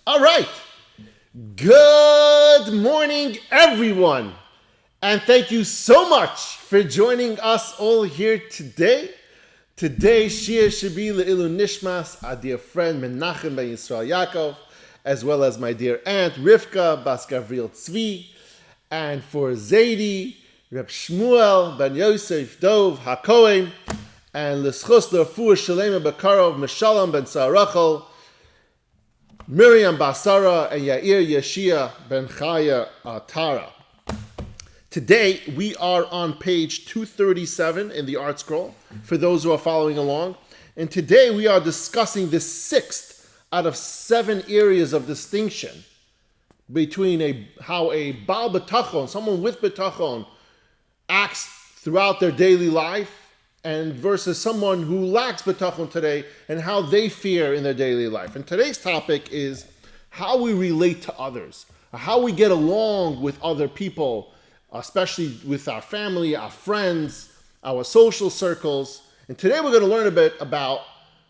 All right. Good morning, everyone. And thank you so much for joining us all here today. Today, shiur should be le'ilu nishmas, our dear friend Menachem ben Yisrael Yaakov, as well as my dear aunt Rivka bas Gavriel Tzvi, and for Zaidi, Reb Shmuel ben Yosef Dov HaKohen, and l'schus l'refuah shalema b'karov Meshalom ben Sarachel, Miriam Basara, and Yair Yeshia ben Chaya Tara. Today, we are on page 237 in the Art Scroll, for those who are following along. And today, we are discussing the sixth out of 7 areas of distinction between how a Baal Bitachon, someone with Bitachon, acts throughout their daily life, and versus someone who lacks Bitachon today, and how they fear in their daily life. And today's topic is how we relate to others, how we get along with other people, especially with our family, our friends, our social circles. And today we're going to learn a bit about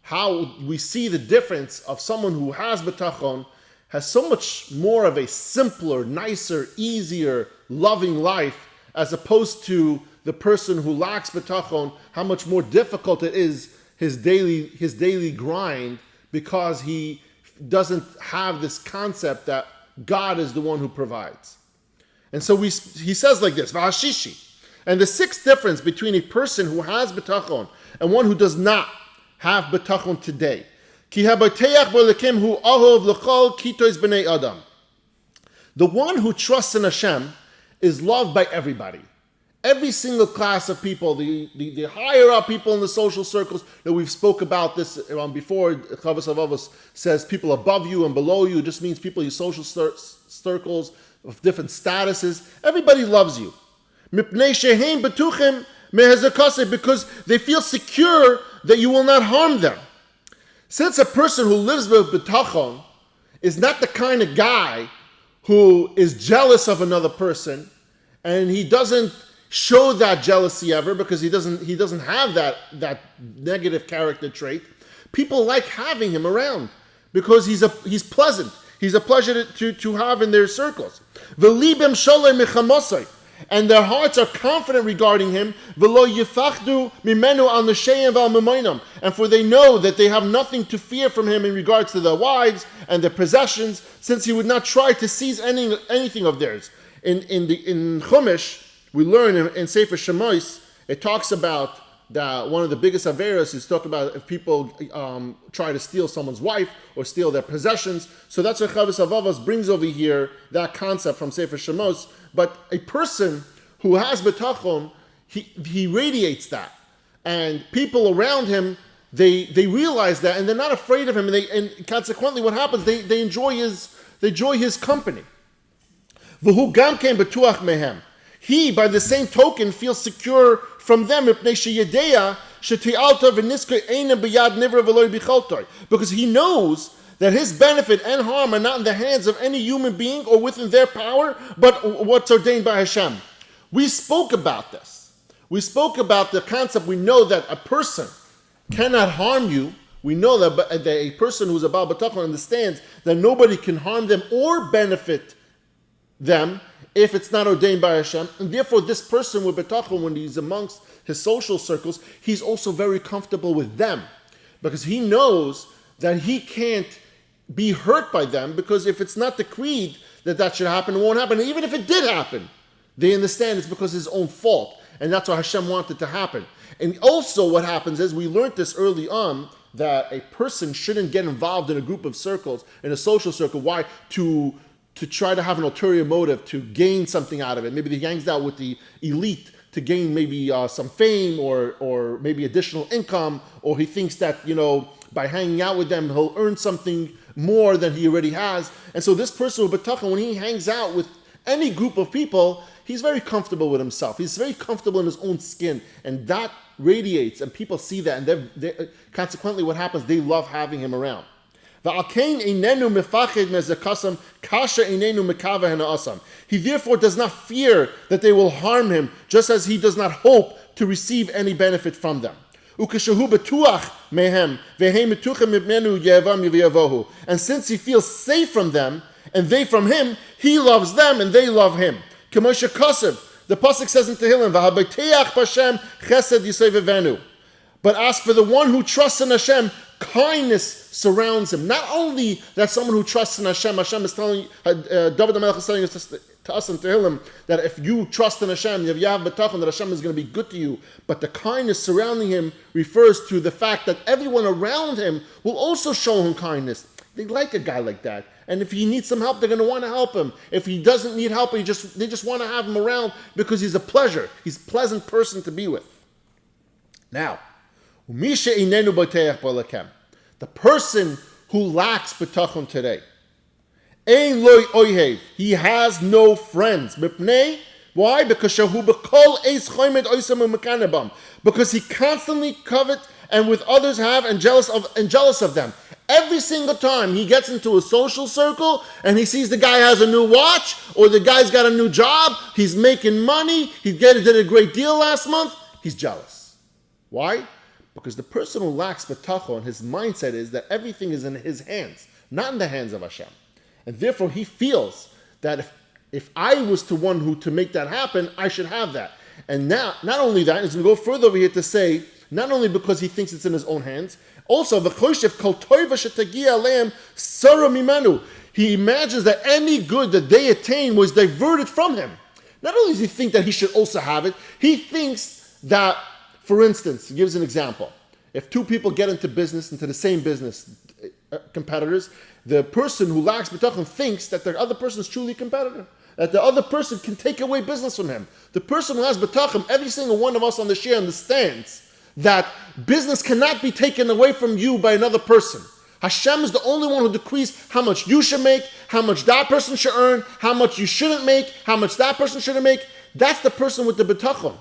how we see the difference of someone who has Bitachon, has so much more of a simpler, nicer, easier, loving life, as opposed to the person who lacks Bitachon, how much more difficult it is his daily grind, because he doesn't have this concept that God is the one who provides. And so he says like this, V'hashishi. And the sixth difference between a person who has Bitachon and one who does not have Bitachon today. Ki habateach b'Elokim hu ahov l'chol kitois b'nei adam. The one who trusts in Hashem is loved by everybody. Every single class of people, the higher up people in the social circles that we've spoke about this before. Rav Av says people above you and below you, just means people in your social circles of different statuses. Everybody loves you. Because they feel secure that you will not harm them. Since a person who lives with Bitachon is not the kind of guy who is jealous of another person, and he doesn't show that jealousy ever, because he doesn't have that negative character trait. People like having him around because he's pleasant. He's a pleasure to have in their circles. V'libem sholem mechamosai, and their hearts are confident regarding him. V'lo yifachdu mimenu al neshayim v'al memoinam, and for they know that they have nothing to fear from him in regards to their wives and their possessions, since he would not try to seize anything of theirs. In Chumash, we learn in Sefer Shemois, it talks about that one of the biggest averos is talk about if people try to steal someone's wife or steal their possessions. So that's what Rav Av brings over here, that concept from Sefer Shemos. But a person who has Bitachon, he radiates that. And people around him, they realize that, and they're not afraid of him. And consequently, what happens, they enjoy his company. V'hu gam ken betuach mehem. He, by the same token, feels secure from them, because he knows that his benefit and harm are not in the hands of any human being or within their power, but what's ordained by Hashem. We spoke about this. We spoke about the concept. We know that a person cannot harm you. We know that a person who's a Baal Bitachon understands that nobody can harm them or benefit them if it's not ordained by Hashem. And therefore, this person with Bitachon, when he's amongst his social circles, he's also very comfortable with them, because he knows that he can't be hurt by them, because if it's not decreed that should happen, it won't happen. And even if it did happen, they understand it's because of his own fault. And that's what Hashem wanted to happen. And also what happens is, we learned this early on, that a person shouldn't get involved in a group of circles, in a social circle. Why? To try to have an ulterior motive, to gain something out of it. Maybe he hangs out with the elite to gain maybe some fame or maybe additional income, or he thinks that, by hanging out with them, he'll earn something more than he already has. And so this person with Bitachon, when he hangs out with any group of people, he's very comfortable with himself. He's very comfortable in his own skin, and that radiates, and people see that, and consequently what happens, they love having him around. He therefore does not fear that they will harm him, just as he does not hope to receive any benefit from them. Ukeshahu betuach mehem vehem betuchem mimenu yevam yavohu. And since he feels safe from them and they from him, he loves them and they love him. K'moshe Kosev, the pasuk says in Tehillim, v'habeteach b'Hashem chesed yisei v'venu. But as for the one who trusts in Hashem, kindness surrounds him. Not only that someone who trusts in Hashem, Hashem is telling, David HaMelech is telling us to us in Tehillim, that if you trust in Hashem, if you have Bitachon, that Hashem is going to be good to you. But the kindness surrounding him refers to the fact that everyone around him will also show him kindness. They like a guy like that. And if he needs some help, they're going to want to help him. If he doesn't need help, they just want to have him around because he's a pleasure. He's a pleasant person to be with. Now, the person who lacks bitachon today, he has no friends. Why? Because he constantly covets and with others have and jealous of them. Every single time he gets into a social circle and he sees the guy has a new watch or the guy's got a new job, he's making money, he did a great deal last month, he's jealous. Why? Because the person who lacks bitachon, his mindset is that everything is in his hands, not in the hands of Hashem. And therefore he feels that if I was the one who to make that happen, I should have that. And now, not only that, he's going to go further over here to say, not only because he thinks it's in his own hands, also, he imagines that any good that they attain was diverted from him. Not only does he think that he should also have it, he thinks that, for instance, he gives an example. If two people get into the same business, competitors, the person who lacks bitachon thinks that the other person is truly a competitor, that the other person can take away business from him. The person who has bitachon, every single one of us on the shiur understands that business cannot be taken away from you by another person. Hashem is the only one who decrees how much you should make, how much that person should earn, how much you shouldn't make, how much that person shouldn't make. That's the person with the bitachon.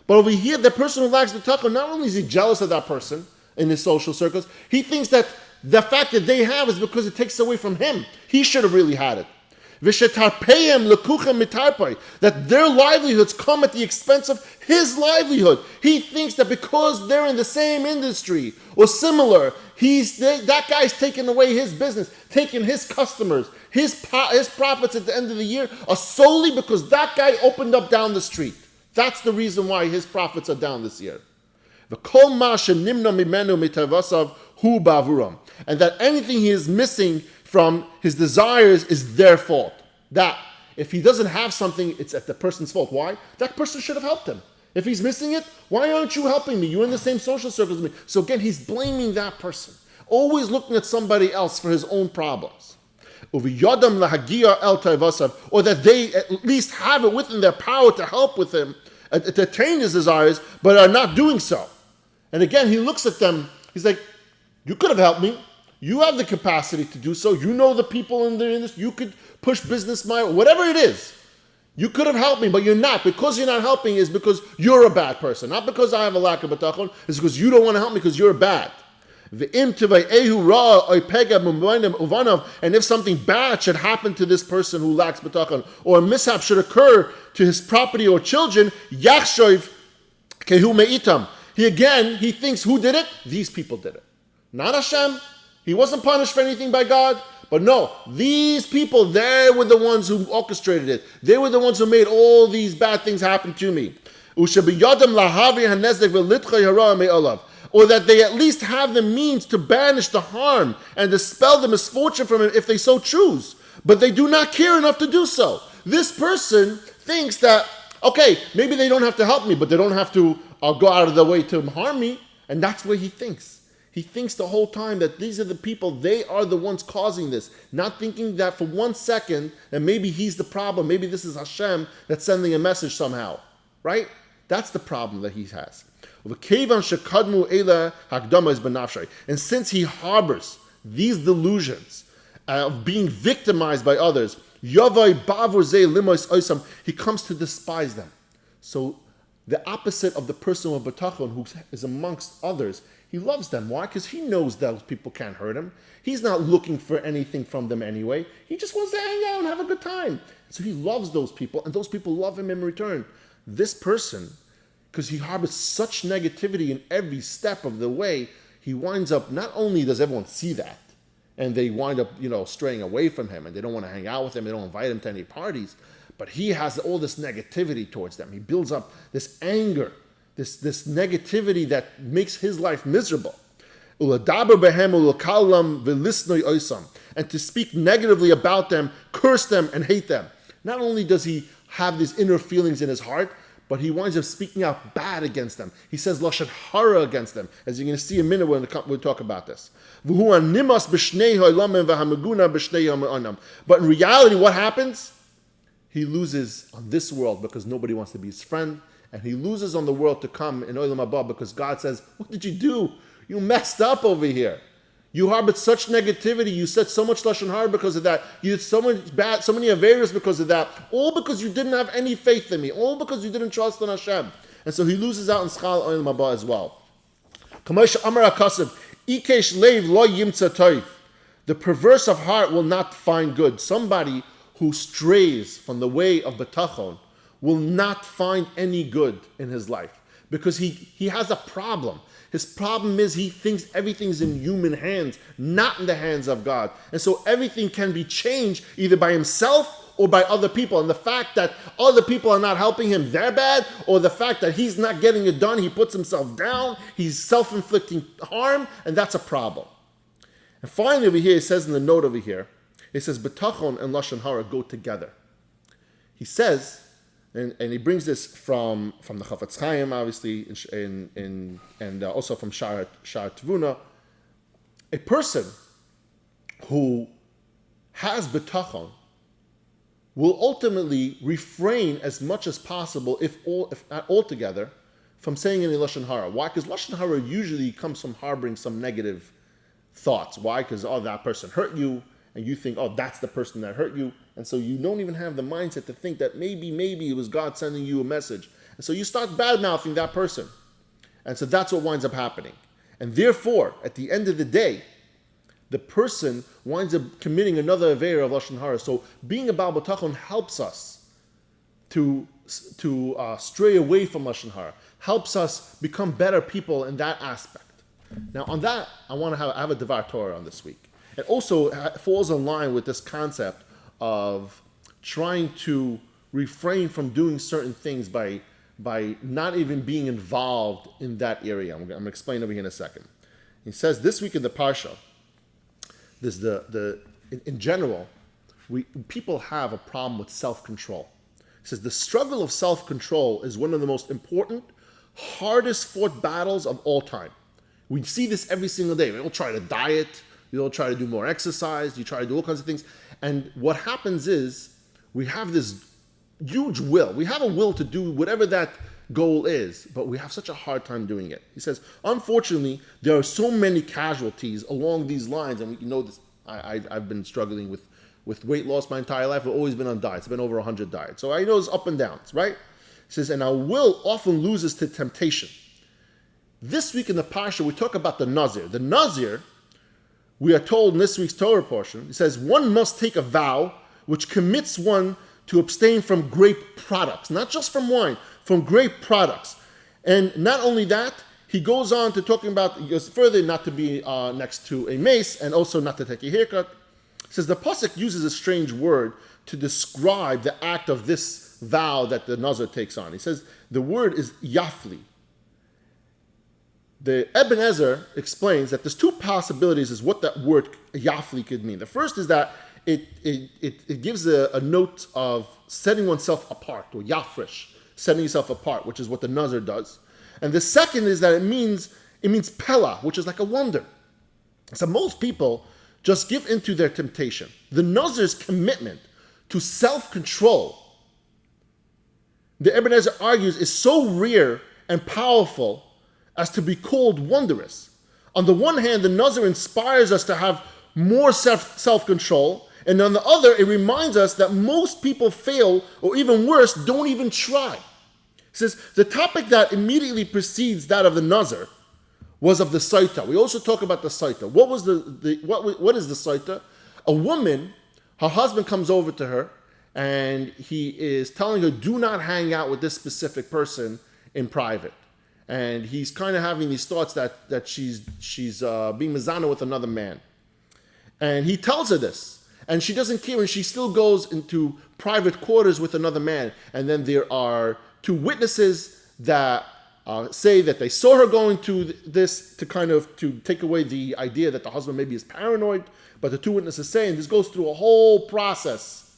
But over here, the person who lacks bitachon, not only is he jealous of that person in his social circles, he thinks that the fact that they have is because it takes away from him. He should have really had it. That their livelihoods come at the expense of his livelihood. He thinks that because they're in the same industry or similar, that guy's taking away his business, taking his customers, his profits at the end of the year are solely because that guy opened up down the street. That's the reason why his profits are down this year. And that anything he is missing from his desires is their fault. That if he doesn't have something, it's at the person's fault. Why? That person should have helped him. If he's missing it, why aren't you helping me? You're in the same social circles as me. So again, he's blaming that person. Always looking at somebody else for his own problems. Or that they at least have it within their power to help with him, to attain his desires, but are not doing so. And again, he looks at them, he's like, you could have helped me. You have the capacity to do so. You know the people in the industry. You could push business whatever it is. You could have helped me, but you're not. Because you're not helping is because you're a bad person. Not because I have a lack of bitachon. It's because you don't want to help me because you're bad. And if something bad should happen to this person who lacks bitachon, or a mishap should occur to his property or children, yachshoiv kehu meitam. He thinks, who did it? These people did it. Not Hashem. He wasn't punished for anything by God. But no, these people, they were the ones who orchestrated it. They were the ones who made all these bad things happen to me. Or that they at least have the means to banish the harm and dispel the misfortune from him if they so choose. But they do not care enough to do so. This person thinks that, okay, maybe they don't have to help me, but they don't have to go out of their way to harm me. And that's what he thinks. He thinks the whole time that these are the people, they are the ones causing this. Not thinking that for 1 second that maybe he's the problem. Maybe this is Hashem that's sending a message somehow. Right? That's the problem that he has. And since he harbors these delusions of being victimized by others, he comes to despise them. So the opposite of the person with bitachon who is amongst others, he loves them. Why? Because he knows those people can't hurt him. He's not looking for anything from them anyway. He just wants to hang out and have a good time. So he loves those people, and those people love him in return. This person because he harbors such negativity in every step of the way, he winds up, not only does everyone see that, and they wind up, straying away from him, and they don't want to hang out with him, they don't invite him to any parties, but he has all this negativity towards them. He builds up this anger, this negativity that makes his life miserable. And to speak negatively about them, curse them, and hate them. Not only does he have these inner feelings in his heart, but he winds up speaking out bad against them. He says lashon hara against them, as you're going to see in a minute when we'll talk about this. But in reality, what happens? He loses on this world because nobody wants to be his friend, and he loses on the world to come in Olam Haba because God says, what did you do? You messed up over here. You harbored such negativity. You said so much lashon hara because of that. You did so many averos because of that. All because you didn't have any faith in me. All because you didn't trust in Hashem. And so he loses out in Schal Olam Haba as well. The perverse of heart will not find good. Somebody who strays from the way of Bitachon will not find any good in his life because he has a problem. His problem is he thinks everything's in human hands, not in the hands of God. And so everything can be changed either by himself or by other people. And the fact that other people are not helping him, they're bad, or the fact that he's not getting it done, he puts himself down, he's self-inflicting harm, and that's a problem. And finally over here, it says in the note over here, it says Bitachon and lashon hara go together. He says, and he brings this from the Chafetz Chaim, obviously, and also from Shaar Tvuna. A person who has Bitachon will ultimately refrain as much as possible, if not altogether, from saying any lashon hara. Why? Because lashon hara usually comes from harboring some negative thoughts. Why? Because that person hurt you, and you think, that's the person that hurt you. And so you don't even have the mindset to think that maybe it was God sending you a message. And so you start bad-mouthing that person. And so that's what winds up happening. And therefore, at the end of the day, the person winds up committing another aveira of lashon hara. So being a Baal Bitachon helps us to stray away from lashon hara, helps us become better people in that aspect. Now on that, I want to have a Devar Torah on this week. It also falls in line with this concept of trying to refrain from doing certain things by not even being involved in that area. I'm going to explain over here in a second. He says this week in the Parsha, there's in general, people have a problem with self-control. He says the struggle of self-control is one of the most important, hardest fought battles of all time. We see this every single day. We all try to diet. You all try to do more exercise. You try to do all kinds of things. And what happens is we have this huge will. We have a will to do whatever that goal is, but we have such a hard time doing it. He says, unfortunately, there are so many casualties along these lines. And you know this. I've been struggling with weight loss my entire life. I've always been on diets. I've been over 100 diets. So I know it's up and downs, right? He says, and our will often loses to temptation. This week in the Parsha, we talk about the Nazir. The Nazir, we are told in this week's Torah portion, it says, one must take a vow which commits one to abstain from grape products. Not just from wine, from grape products. And not only that, he goes on to talking about, he goes further, not to be next to a mace, and also not to take a haircut. He says the Pasuk uses a strange word to describe the act of this vow that the Nazir takes on. He says the word is yafli. The Ibn Ezra explains that there's two possibilities as what that word yafli could mean. The first is that it gives a note of setting oneself apart, or yafresh, setting yourself apart, which is what the Nazir does. And the second is that it means pella, which is like a wonder. So most people just give into their temptation. The Nazir's commitment to self-control, the Ibn Ezra argues, is so rare and powerful as to be called wondrous. On the one hand, the Nazir inspires us to have more self-control, and on the other, it reminds us that most people fail, or even worse, don't even try. It says, the topic that immediately precedes that of the Nazir was of the Saita. We also talk about the Saita. What is the Saita? A woman, her husband comes over to her, and he is telling her, do not hang out with this specific person in private. And he's kind of having these thoughts that she's being mezana with another man. And he tells her this. And she doesn't care, and she still goes into private quarters with another man. And then there are two witnesses that say that they saw her going to this to take away the idea that the husband maybe is paranoid. But the two witnesses say, and this goes through a whole process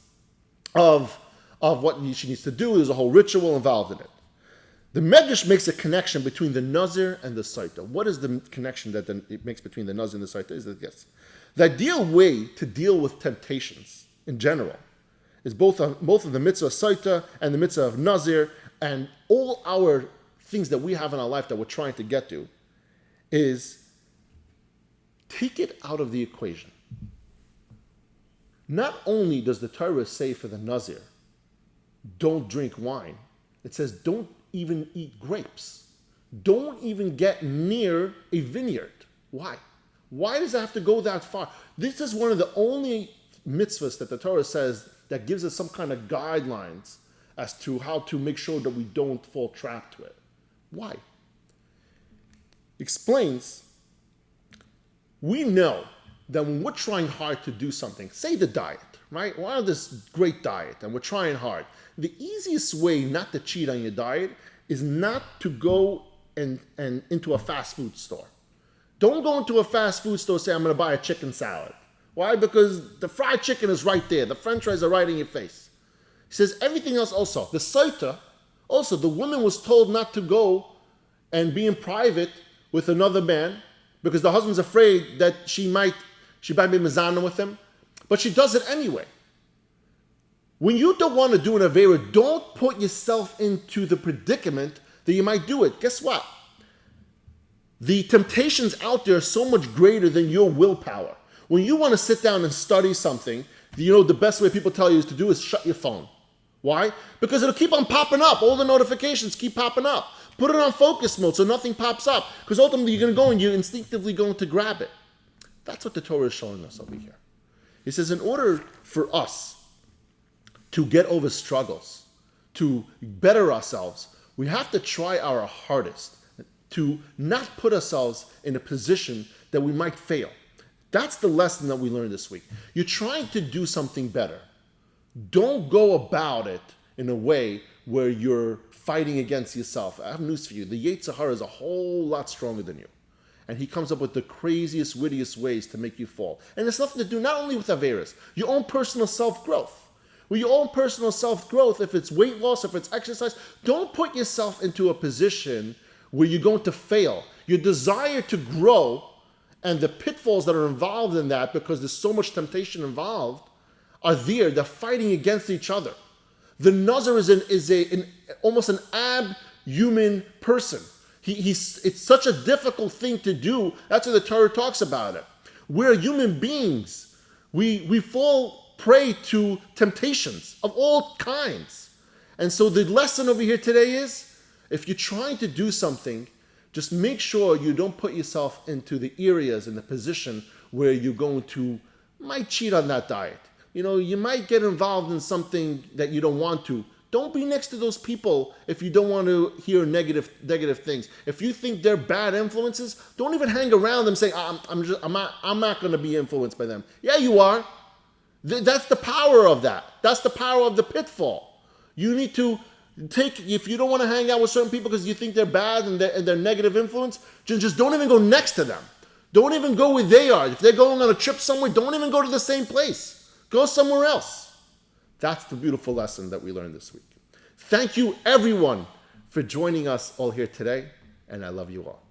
of what she needs to do. There's a whole ritual involved in it. The Medrash makes a connection between the Nazir and the Saita. What is the connection that it makes between the Nazir and the Saita? Is that, yes, the ideal way to deal with temptations in general is both of the mitzvah Saita and the mitzvah of Nazir, and all our things that we have in our life that we're trying to get to, is take it out of the equation. Not only does the Torah say for the Nazir, don't drink wine, it says don't even eat grapes. Don't even get near a vineyard. Why? Why does it have to go that far? This is one of the only mitzvahs that the Torah says that gives us some kind of guidelines as to how to make sure that we don't fall trapped to it. Why? Explains, we know that when we're trying hard to do something, say the diet, right? We're on this great diet and we're trying hard. The easiest way not to cheat on your diet is not to go and into a fast food store. Don't go into a fast food store and say, I'm going to buy a chicken salad. Why? Because the fried chicken is right there. The french fries are right in your face. He says everything else also. The Saita, also, the woman was told not to go and be in private with another man because the husband's afraid that she might be mezana with him. But she does it anyway. When you don't want to do an avera, don't put yourself into the predicament that you might do it. Guess what? The temptations out there are so much greater than your willpower. When you want to sit down and study something, the best way people tell you is to do is shut your phone. Why? Because it'll keep on popping up. All the notifications keep popping up. Put it on focus mode so nothing pops up. Because ultimately you're going to go and you're instinctively going to grab it. That's what the Torah is showing us over here. He says in order for us to get over struggles, to better ourselves, we have to try our hardest to not put ourselves in a position that we might fail. That's the lesson that we learned this week. You're trying to do something better. Don't go about it in a way where you're fighting against yourself. I have news for you. The Yetzer Hara is a whole lot stronger than you. And he comes up with the craziest, wittiest ways to make you fall. And it's nothing to do not only with Averas, your own personal self-growth. With your own personal self-growth, if it's weight loss, if it's exercise, don't put yourself into a position where you're going to fail. Your desire to grow and the pitfalls that are involved in that, because there's so much temptation involved, are there. They're fighting against each other. The Nazir is almost an ab-human person. It's such a difficult thing to do. That's why the Torah talks about it. We're human beings. We fall prey to temptations of all kinds. And so the lesson over here today is, if you're trying to do something, just make sure you don't put yourself into the areas and the position where you're going to might cheat on that diet. You might get involved in something that you don't want to. Don't be next to those people if you don't want to hear negative things. If you think they're bad influences, don't even hang around them saying, I'm not going to be influenced by them. Yeah, you are. That's the power of that. That's the power of the pitfall. You need to if you don't want to hang out with certain people because you think they're bad and they're negative influence, just don't even go next to them. Don't even go where they are. If they're going on a trip somewhere, don't even go to the same place. Go somewhere else. That's the beautiful lesson that we learned this week. Thank you, everyone, for joining us all here today, and I love you all.